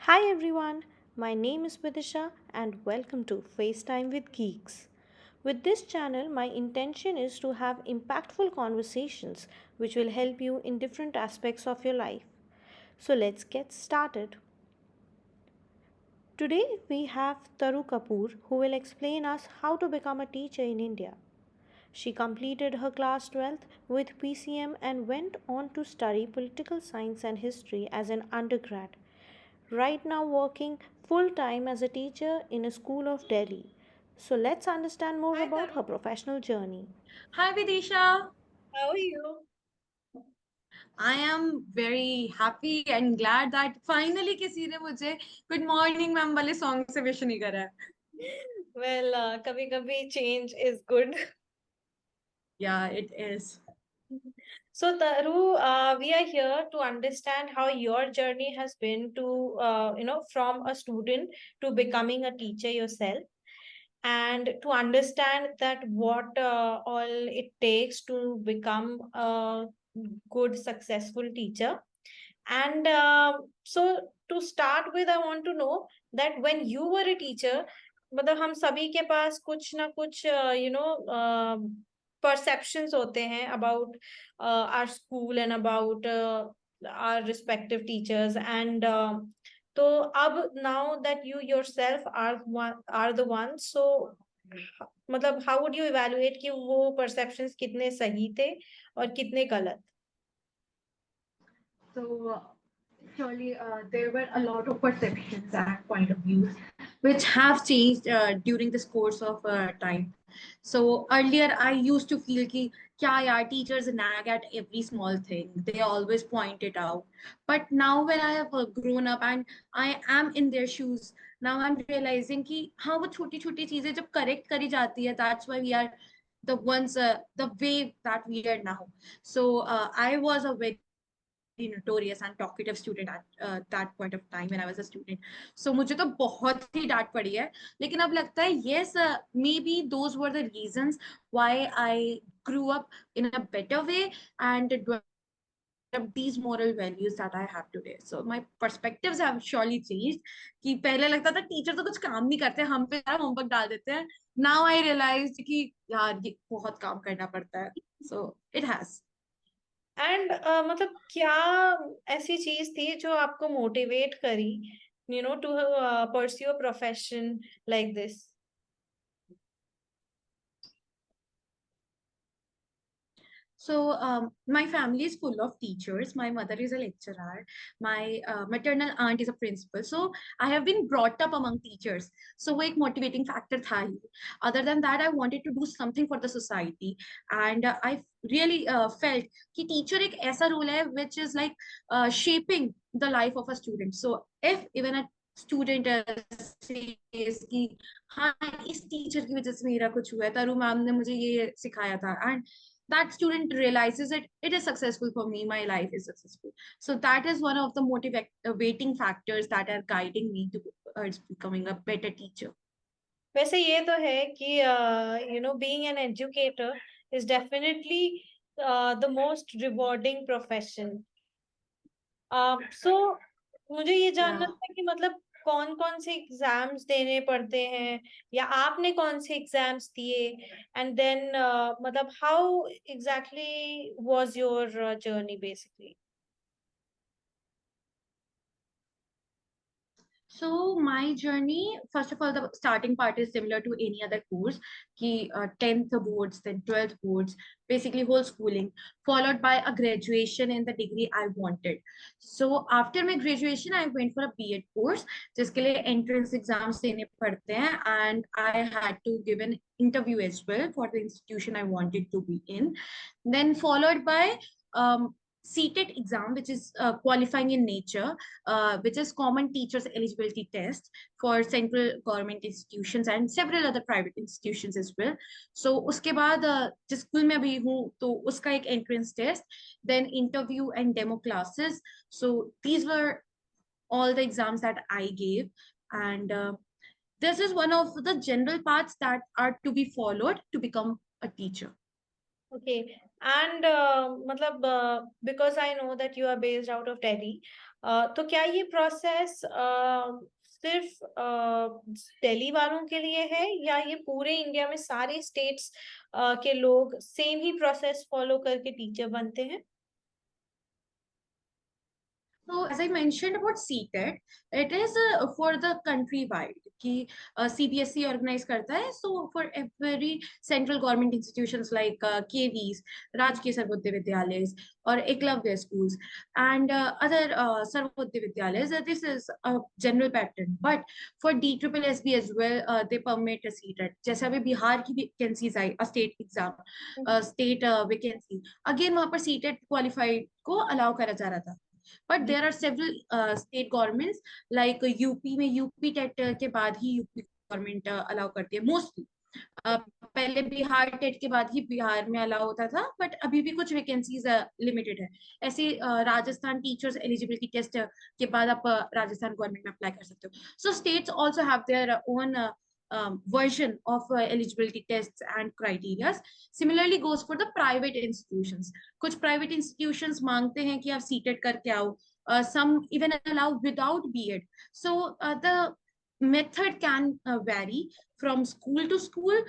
Hi everyone, my name is Vidisha and welcome to FaceTime with Geeks. With this channel, my intention is to have impactful conversations which will help you in different aspects of your life. So let's get started. Today we have Taroo Kapoor who will explain us how to become a teacher in India. She completed her class 12th with PCM and went on to study political science and history as an undergrad. Right now working full time as a teacher in a school of Delhi. So let's understand more Hi, about her Tarun. professional journey. Hi, Vidisha. How are you? I am very happy and glad that finally किसी ने मुझे Good Morning Ma'am वाले song से wish नहीं करा है. Well, कभी कभी change is good. Yeah, it is. So, Taru, we are here to understand how your journey has been to, from a student to becoming a teacher yourself, and to understand that what all it takes to become a good, successful teacher. And so, to start with, I want to know that when you were a teacher, मतलब हम सभी के पास कुछ ना कुछ perceptions होते हैं about our school and about our respective teachers and तो अब now that you yourself are the ones, so मतलब how would you evaluate कि वो perceptions कितने सही थे और कितने गलत. So, surely there were a lot of perceptions and point of views which have changed during this course of time. So earlier I used to feel कि क्या यार teachers nag at every small thing. They always point it out. But now when I have grown up and I am in their shoes, now I'm realizing कि हाँ वो छोटी छोटी चीजें जब correct करी जाती है, that's why we are the ones, the way that we are now. So I was a very notorious and talkative student at that point of time when I was a student. So मुझे तो बहुत ही डांट पड़ी है, लेकिन अब लगता है yes, maybe those were the reasons why I grew up in a better way and developed these moral values that I have today. So my perspectives have surely changed. कि पहले लगता था टीचर तो कुछ काम नहीं करते, हम पे सारा होमवर्क डाल देते हैं. Now I realized कि यार ये बहुत काम करना पड़ता है. So it has. एंड मतलब क्या ऐसी चीज थी जो आपको मोटिवेट करी to pursue a profession like this. So, my family is full of teachers. My mother is a lecturer. My maternal aunt is a principal. So, I have been brought up among teachers. So, वो एक motivating factor था ही. Other than that, I wanted to do something for the society, and I really felt कि teacher एक ऐसा role है which is like shaping the life of a student. So, if even a student says कि हाँ इस teacher की वजह से मेरा कुछ हुआ है, तरु मैम ने मुझे ये सिखाया था, and that student realizes it is successful for me, my life is successful. So that is one of the motivating factors that are guiding me towards becoming a better teacher. वैसे ये तो है कि being an educator is definitely the most rewarding profession. So मुझे ये जानना Yeah. था कि मतलब कौन कौन से एग्जाम्स देने पड़ते हैं या आपने कौन से एग्जाम्स दिए एंड देन मतलब how exactly was your journey basically. So my journey, first of all, the starting part is similar to any other course. Ki 10th boards, then 12th boards, basically whole schooling, followed by a graduation in the degree I wanted. So after my graduation, I went for a B.Ed course, जिसके लिए entrance exams देने पड़ते हैं, and I had to give an interview as well for the institution I wanted to be in. Then followed by CTET exam, which is qualifying in nature, which is Common Teachers Eligibility Test for central government institutions and several other private institutions as well. So उसके बाद जिस school में अभी हूँ तो उसका एक entrance test, then interview and demo classes. So these were all the exams that I gave, and this is one of the general paths that are to be followed to become a teacher. Okay, and matlab, because I know that you are based out of Delhi, तो क्या ये process सिर्फ दिल्ली वालों के लिए है, या ये पूरे इंडिया में सारे स्टेट्स के लोग सेम ही प्रोसेस फॉलो करके टीचर बनते हैं? So as I mentioned about CTET, it is for the country wide कि CBSE organize करता है. So for every central government institutions like KVs, राजकीय सर्वोदय विद्यालय और Eklavya schools and other Sarvodaya Vidyalaya, this is a general pattern. But for DSSB as well, they permit a CTET. जैसे अभी बिहार की vacancies I, a state exam, state vacancy, again वहाँ पर CTET qualified को allow करा जा रहा था. But there are several state governments like UP में यूपी टेट के बाद ही यूपी गवर्नमेंट अलाउ करती है मोस्टली. पहले बिहार टेट के बाद ही बिहार में अलाउ होता था, बट अभी भी कुछ वैकेंसीज लिमिटेड है. ऐसे राजस्थान टीचर्स एलिजिबिलिटी टेस्ट के बाद आप राजस्थान गवर्नमेंट में अप्लाई कर सकते हो. सो states also have their own version of eligibility tests and criteria. Similarly goes for the private institutions. कुछ private institutions मांगते हैं कि आप सीटेट करके आओ. Some even allow without B.Ed. So the method can vary from school to school,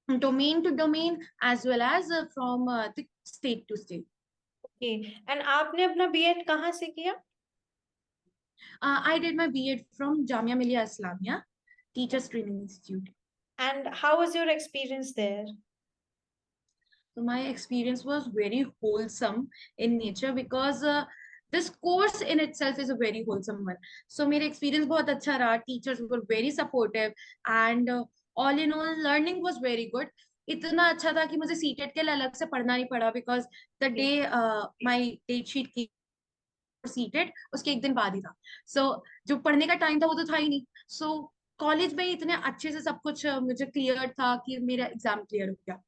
domain to domain, as well as from the state to state. Okay. And आपने अपना BEd कहाँ से किया? I did my B.Ed from Jamia Millia Islamia Teachers Training Institute. And how was your experience there? So my experience was very wholesome in nature because this course in itself is a very wholesome one. So मेरा experience बहुत अच्छा रहा. Teachers were very supportive and all in all learning was very good. इतना अच्छा था कि मुझे CTET के लिए अलग से पढ़ना नहीं पड़ा because the day my date sheet came for CTET उसके एक दिन बाद ही था. So जो पढ़ने का टाइम था वो तो था ही नहीं. So कॉलेज में इतने अच्छे से सब कुछ मुझे क्लियर था कि मेरा एग्जाम क्लियर हो गया.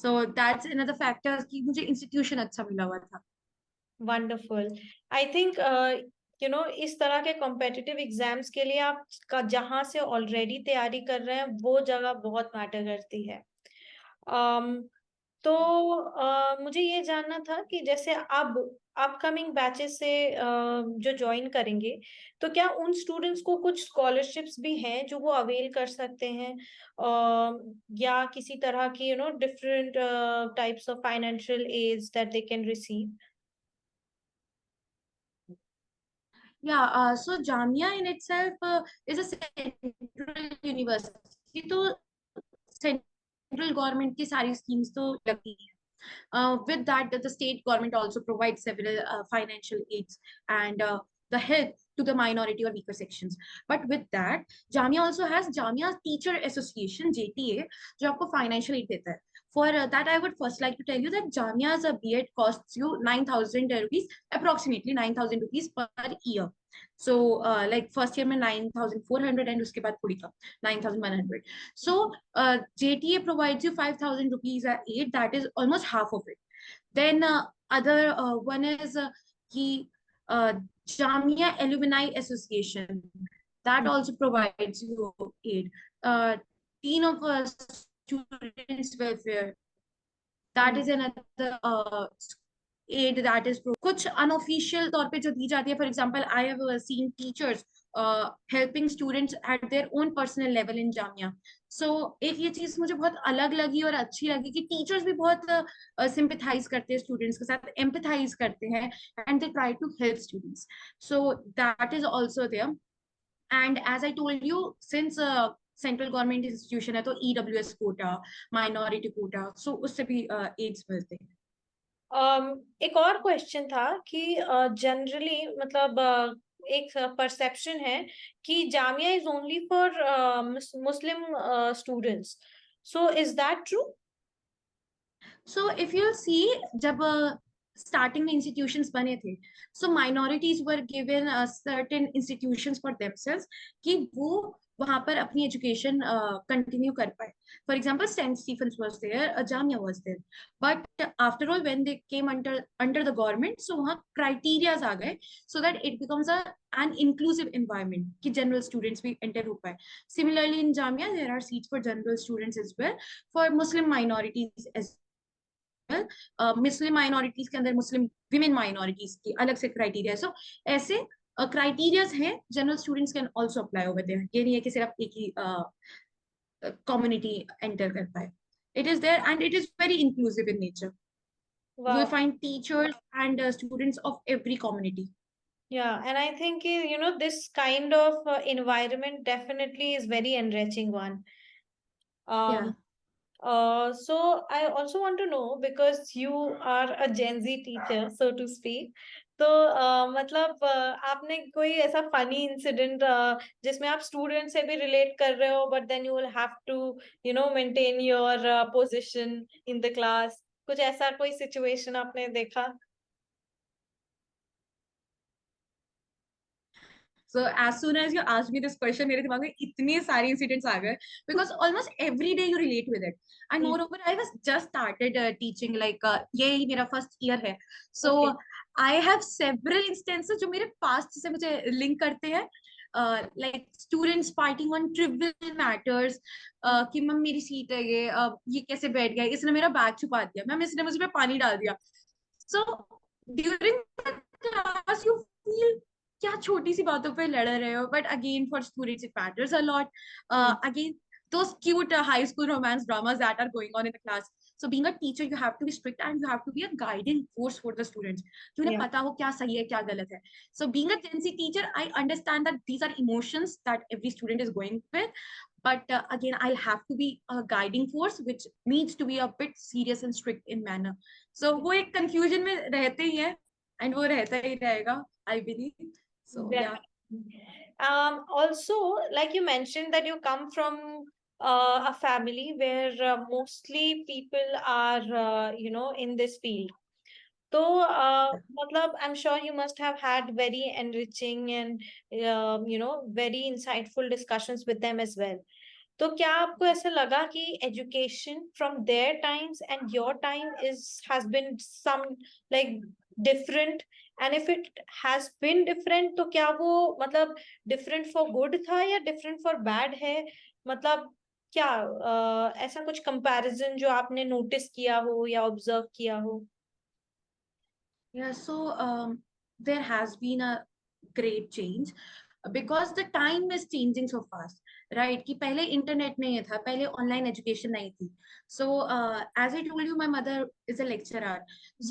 So that's another factor कि मुझे इंस्टीट्यूशन अच्छा मिला हुआ था. वंडरफुल. आई थिंक इस तरह के कॉम्पिटिटिव एग्जाम्स के लिए आप जहां से ऑलरेडी तैयारी कर रहे हैं वो जगह बहुत मैटर करती है. तो मुझे ये जानना था कि जैसे अब अपकमिंग बैचेस से जो ज्वाइन करेंगे, तो क्या उन स्टूडेंट्स को कुछ स्कॉलरशिप्स भी हैं जो वो अवेल कर सकते हैं, या किसी तरह की different types of financial aids that they can receive? Yeah, so Jamia in itself is a central university. तो central government की सारी schemes तो लगती हैं. With that, the state government also provides several financial aids and the help to the minority or weaker sections. But with that, Jamia also has Jamia Teacher Association (JTA) जो आपको financial aid देता है. For that, I would first like to tell you that Jamia's B.Ed costs you 9,000 rupees, approximately 9,000 rupees per year. So, like first year में 9,400 and उसके बाद पूरी का 9,100. So, JTA provides you 5,000 rupees aid. That is almost half of it. Then other one is the Jamia Alumni Association. That also provides you aid. Dean of Students Welfare. That is another aid that is कुछ unofficial तौर पे जो दी जाती है. For example, I have seen teachers helping students at their own personal level in Jamia. So एक ये चीज मुझे बहुत अलग लगी और अच्छी लगी कि टीचर्स भी बहुत sympathize करते हैं स्टूडेंट्स के साथ, empathize करते हैं and they try to help students. So that is also there. And as I told you, since central government institution है तो EWS कोटा, माइनॉरिटी कोटा, सो उससे भी एड्स मिलते हैं. एक और क्वेश्चन था कि जनरली मतलब एक परसेप्शन है कि Jamia is only for Muslim students. So is that true? So if you see जब स्टार्टिंग में इंस्टीट्यूशंस बने थे, so minorities were given certain institutions for themselves कि वो वहां पर अपनी एजुकेशन कंटिन्यू कर पाए. For example Saint Stephen's was there, Jamia was there, but after all when they came under the government, so वहां क्राइटेरियाज आ गए so that it becomes an inclusive environment कि general students भी enter हो पाए. Similarly in Jamia there are seats for general students as well, for Muslim minorities as Muslim minorities के अंदर Muslim women minorities की अलग से क्राइटेरिया। सो ऐसे क्राइटेरियाज हैं, general students can also apply over there. ये नहीं है कि सिर्फ एक ही community enter kar paye. It is there and it is very inclusive in nature. You will Wow. find teachers and students of every community. Yeah, and I think this kind of environment definitely is very enriching one. Yeah. Um, so I also want to know, because you are a Gen Z teacher, so to speak. तो मतलब आपने कोई ऐसा funny incident जिसमें आप student से भी relate कर रहे हो, but then you will have to maintain your position in the class, कुछ ऐसा कोई सिचुएशन आपने देखा? So as soon as you asked me this question, मेरे दिमाग में इतने सारे incidents आ गए, because almost every day you relate with it. And moreover, I was just started teaching, like यही मेरा first year है. So okay. I have several instances जो मेरे past से मुझे link करते हैं. Like students fighting on trivial matters, कि मैम मेरी सीट है ये कैसे बैठ गया, इसने मेरा बैग छुपा दिया, मैम इसने मुझे पे पानी डाल दिया. So during the class you feel क्या छोटी सी बातों पे लड़ रहे हो, but again for students it matters a lot. Again, those cute high school romance dramas that are going on in the class. So being a teacher, you have to be strict and you have to be a guiding force for the students, कि उन्हें या. पता हो क्या सही है क्या गलत है. So being a Gen Z teacher, I understand that these are emotions that every student is going with, but again I'll have to be a guiding force which needs to be a bit serious and strict in manner. So वो एक confusion में रहते ही है, and वो रहता ही रहेगा, I believe. So yeah. Also, like you mentioned that you come from a family where mostly people are, in this field. So, matlab, I'm sure you must have had very enriching and, very insightful discussions with them as well. तो क्या आपको ऐसा लगा कि education from their times and your time is has been some like different, and if it has been different तो क्या वो मतलब डिफरेंट फॉर गुड था या डिफरेंट फॉर बैड है? मतलब क्या ऐसा कुछ कंपैरिजन जो आपने नोटिस किया हो या ऑब्जर्व किया हो? Yeah, so there has been a great change because the time is changing so fast, right? कि पहले इंटरनेट नहीं था, पहले ऑनलाइन एजुकेशन नहीं थी. So as I told you, my mother is a lecturer.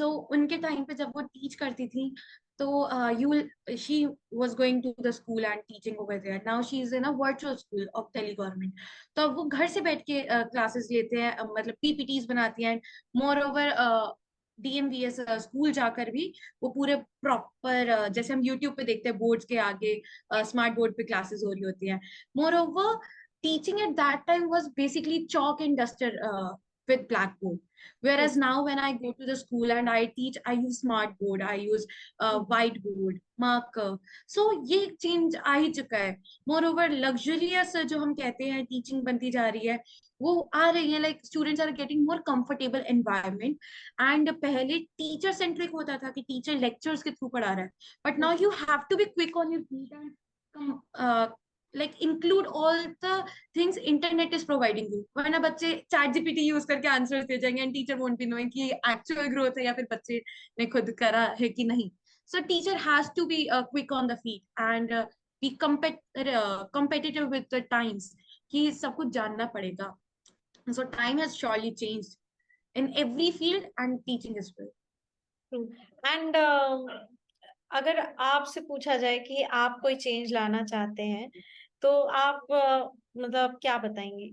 So उनके टाइम पे जब वो टीच करती थी, तो she was going to the school and teaching over there. Now she is in a virtual school of Delhi government. तो अब वो घर से बैठ के क्लासेस लेते हैं, मतलब पीपीटीज बनाती हैं. मोर डीएमवीएस स्कूल जाकर भी वो पूरे प्रॉपर, जैसे हम यूट्यूब पे देखते हैं बोर्ड्स के आगे स्मार्ट बोर्ड पे क्लासेस हो रही होती हैं. More over, teaching at that time was basically chalk and duster with blackboard, whereas now when I go to the school and I teach, I use smart board, I use whiteboard, marker. So ये change आ ही चुका है. More over, luxurious जो हम कहते हैं teaching बनती जा रही है, वो आ रही है. Like students are getting more comfortable environment. And पहले टीचर सेंट्रिक होता था कि टीचर लेक्चर्स के थ्रू पढ़ा रहा है, but now you have to be quick on your feet and like include all the things internet is providing you. वरना बच्चे चैट जीपीटी यूज करके आंसर्स दे जाएंगे and teacher won't be knowing कि actual growth है या फिर बच्चे ने खुद करा है कि नहीं. So teacher has to be quick on the feet and be competitive with the times, कि सब कुछ जानना पड़ेगा. So time has surely changed in every field and teaching as well. And अगर आपसे पूछा जाए कि आप कोई चेंज लाना चाहते हैं, तो आप मतलब क्या बताएंगे?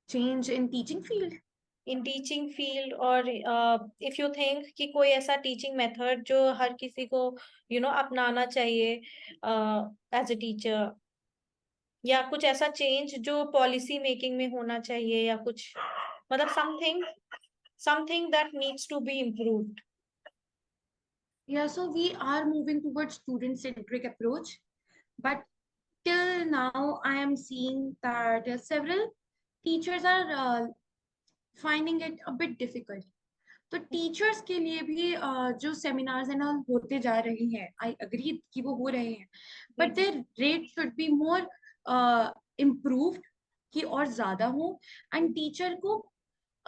Change in teaching field. In teaching field, और इफ यू थिंक कि कोई ऐसा टीचिंग मेथड जो हर किसी को अपनाना चाहिए एज अ टीचर, या कुछ ऐसा चेंज जो पॉलिसी मेकिंग में होना चाहिए, या कुछ मतलब something that needs to be improved. Yeah, so we are moving towards student-centric approach, but till now I am seeing that several teachers are finding it a bit difficult. तो teachers के लिए भी जो सेमिनार्स एंड ऑल होते जा रहे हैं, I agree कि वो हो रहे हैं, but there rate should be more improved, कि और ज्यादा हो. एंड टीचर को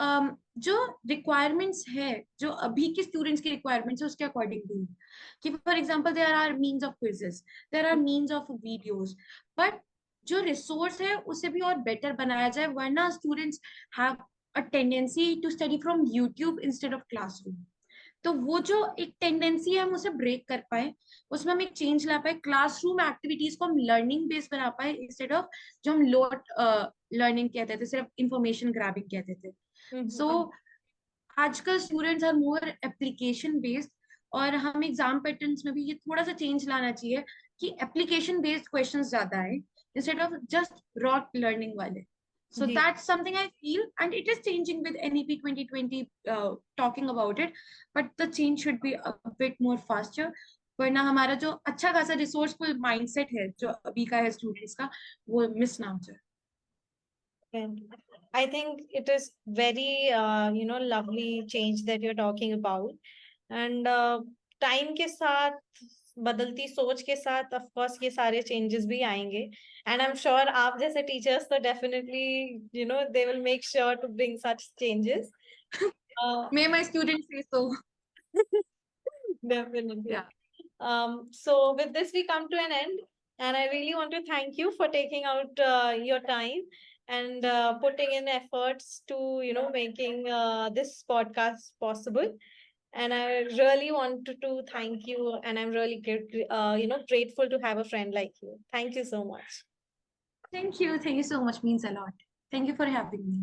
जो रिक्वायरमेंट्स है, जो अभी के स्टूडेंट्स की रिक्वायरमेंट्स है उसके अकॉर्डिंग भी कि for example there are means of quizzes, there are means of videos, but जो रिसोर्स है उसे भी और बेटर बनाया जाए, वरना students have a tendency to study from YouTube instead of classroom. तो वो जो एक टेंडेंसी है हम उसे ब्रेक कर पाए, उसमें हम एक चेंज ला पाए, क्लासरूम एक्टिविटीज को हम लर्निंग बेस बना पाए इंस्टेड ऑफ जो हम लोड लर्निंग कहते थे, सिर्फ इंफॉर्मेशन ग्रैबिंग कहते थे। सो आजकल students are more application based, और हम एग्जाम पैटर्न्स में भी ये थोड़ा सा चेंज लाना चाहिए कि एप्लीकेशन बेस्ड क्वेश्चंस ज्यादा आए instead of just raw learning वाले. So ji that's something I feel, and it is changing with NEP 2020 talking about it, but the change should be a bit more faster. वरना हमारा जो अच्छा खासा resourceful mindset है जो अभी का है स्टूडेंट्स का, वो मिस ना हो जाए. And I think it is very, lovely change that you're talking about. And time के साथ, बदलती सोच के साथ, of course, ये सारे changes भी आएंगे. And I'm sure आप जैसे teachers तो definitely, they will make sure to bring such changes. May my students say so. Definitely. Yeah. So with this, we come to an end. And I really want to thank you for taking out your time and putting in efforts to, making this podcast possible. And I really wanted to thank you. And I'm really, grateful to have a friend like you. Thank you so much. Thank you so much, means a lot. Thank you for having me.